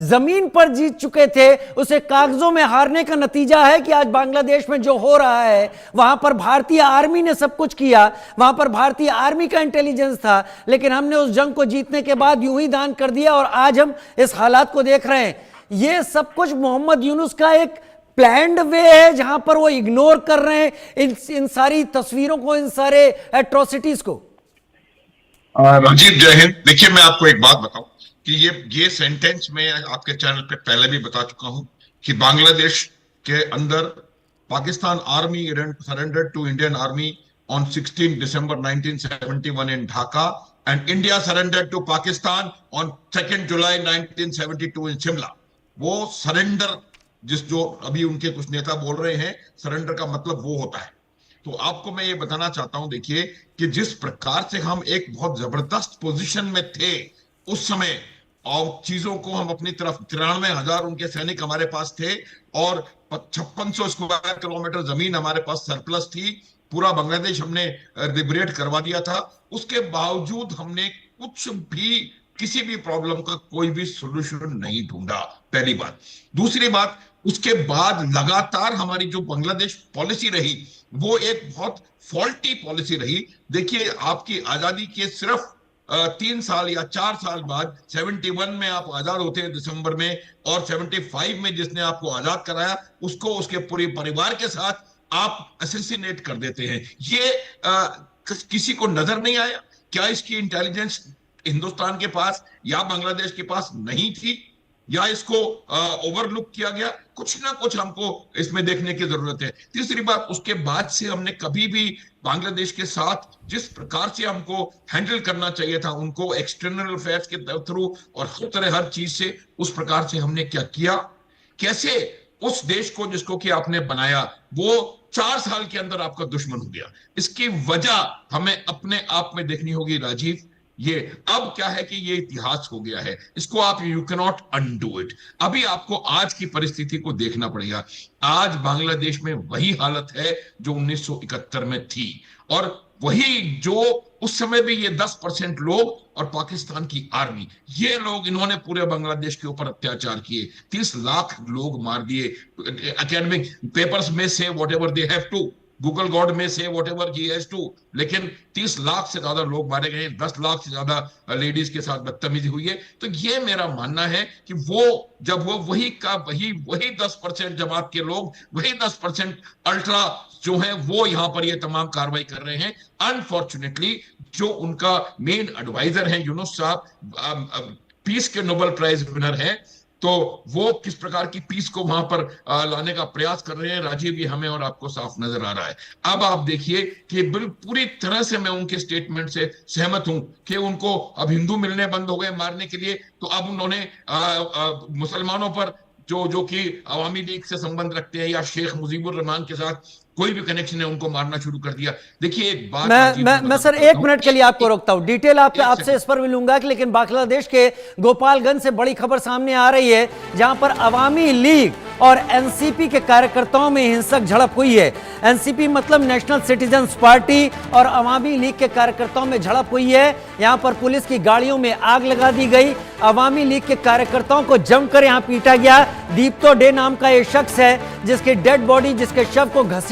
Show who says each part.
Speaker 1: जमीन पर जीत चुके थे, उसे कागजों में हारने का नतीजा है कि आज बांग्लादेश में जो हो रहा है, वहां पर भारतीय आर्मी ने सब कुछ किया, वहां पर भारतीय आर्मी का इंटेलिजेंस था, लेकिन हमने उस जंग को जीतने के बाद यूं ही दान कर दिया और आज हम इस हालात को देख रहे हैं। यह सब कुछ मोहम्मद यूनुस का एक प्लान्ड वे है, जहां पर वो इग्नोर कर रहे हैं इन सारी तस्वीरों को, इन सारे एट्रोसिटीज को।
Speaker 2: राजीव, जय हिंद। देखिए, मैं आपको एक बात बताऊं कि ये सेंटेंस मैं आपके चैनल पे पहले भी बता चुका हूं कि बांग्लादेश के अंदर Pakistan army surrendered to Indian army on 16 December 1971 in Dhaka and India surrendered to Pakistan on 2 July 1972 in Shimla. वो सरेंडर जो अभी उनके कुछ नेता बोल रहे हैं, सरेंडर का मतलब वो होता है। तो आपको मैं ये बताना चाहता हूं, देखिए कि जिस प्रकार से हम एक बहुत जबरदस्त पोजीशन में थे उस समय, और चीजों को हम अपनी तरफ 93,000 उनके सैनिक हमारे पास थे और 5600 स्क्वायर किलोमीटर जमीन हमारे पास सरप्लस थी, पूरा बांग्लादेश हमने लिबरेट करवा दिया था। उसके बावजूद हमने कुछ भी, किसी भी प्रॉब्लम का कोई भी सोल्यूशन नहीं ढूंढा, पहली बात। दूसरी बात, उसके बाद लगातार हमारी जो बांग्लादेश पॉलिसी रही वो एक बहुत फॉल्टी पॉलिसी रही। देखिए, आपकी आजादी के सिर्फ 3 साल या 4 साल बाद 71 में आप आजाद होते हैं दिसंबर में, और 75 में जिसने आपको आजाद कराया उसको उसके पूरे परिवार के साथ आप असैसिनेट कर देते हैं। ये किसी को नजर नहीं आया क्या? इसकी इंटेलिजेंस हिंदुस्तान के पास या बांग्लादेश के पास नहीं थी, या इसको ओवरलुक किया गया? कुछ ना कुछ हमको इसमें देखने की जरूरत है। तीसरी बात, उसके बाद से हमने कभी भी बांग्लादेश के साथ जिस प्रकार से हमको हैंडल करना चाहिए था उनको एक्सटर्नल अफेयर्स के थ्रू और हर तरह हर चीज से, उस प्रकार से हमने क्या किया? कैसे उस देश को जिसको कि आपने बनाया वो 4 साल के अंदर आपका दुश्मन हो गया? इसकी वजह हमें अपने आप में देखनी होगी राजीव। ये अब क्या है कि ये इतिहास हो गया है, इसको आप you can not undo it. अभी आपको आज की परिस्थिति को देखना पड़ेगा। आज बांग्लादेश में वही हालत है जो 1971 में थी, और वही जो उस समय भी ये 10% लोग और पाकिस्तान की आर्मी, ये लोग, इन्होंने पूरे बांग्लादेश के ऊपर अत्याचार किए। 30 लाख लोग मार दिए। एकेडमिक पेपर्स में से whatever they have to, Google god में से whatever he has to, लेकिन 30 लाख से ज्यादा लोग मारे गए, 10 लाख से ज्यादा लेडीज के साथ बदतमीजी हुई है। तो ये मेरा मानना है कि वो जब वो वही 10% जमात के लोग, वही 10% अल्ट्रा जो है वो यहां पर ये तमाम कार्रवाई कर रहे हैं। अनफॉर्चुनेटली जो उनका मेन एडवाइजर है यूनुस साहब, पीस के नोबेल प्राइज विनर हैं, तो वो किस प्रकार की पीस को वहां पर लाने का प्रयास कर रहे हैं राजीव, ये हमें और आपको साफ नजर आ रहा है। अब आप देखिए कि पूरी तरह से मैं उनके स्टेटमेंट से सहमत हूं कि उनको अब हिंदू मिलने बंद हो गए मारने के लिए, तो अब उन्होंने मुसलमानों पर जो कि अवामी लीग से संबंध रखते हैं या शेख मुजीबुर रहमान के साथ कोई भी कनेक्शन है, उनको मारना शुरू कर दिया। देखिए, एक बात
Speaker 1: मैं सर 1 मिनट के लिए आपको रोकता हूं, डिटेल आपसे इस पर भी लूंगा, लेकिन बांग्लादेश के गोपालगंज से बड़ी खबर सामने आ रही है, जहां पर अवामी लीग और एनसीपी के कार्यकर्ताओं में हिंसक झड़प हुई है। एनसीपी मतलब नेशनल सिटीजन्स पार्टी, और अवामी लीग के कार्यकर्ताओं में झड़प हुई है। यहां पर पुलिस की गाड़ियों में आग लगा दी गई, अवामी लीग के कार्यकर्ताओं को जमकर यहां पीटा गया। दीप्तो डे नाम का एक शख्स है जिसकी डेड बॉडी, जिसके शव को घसीट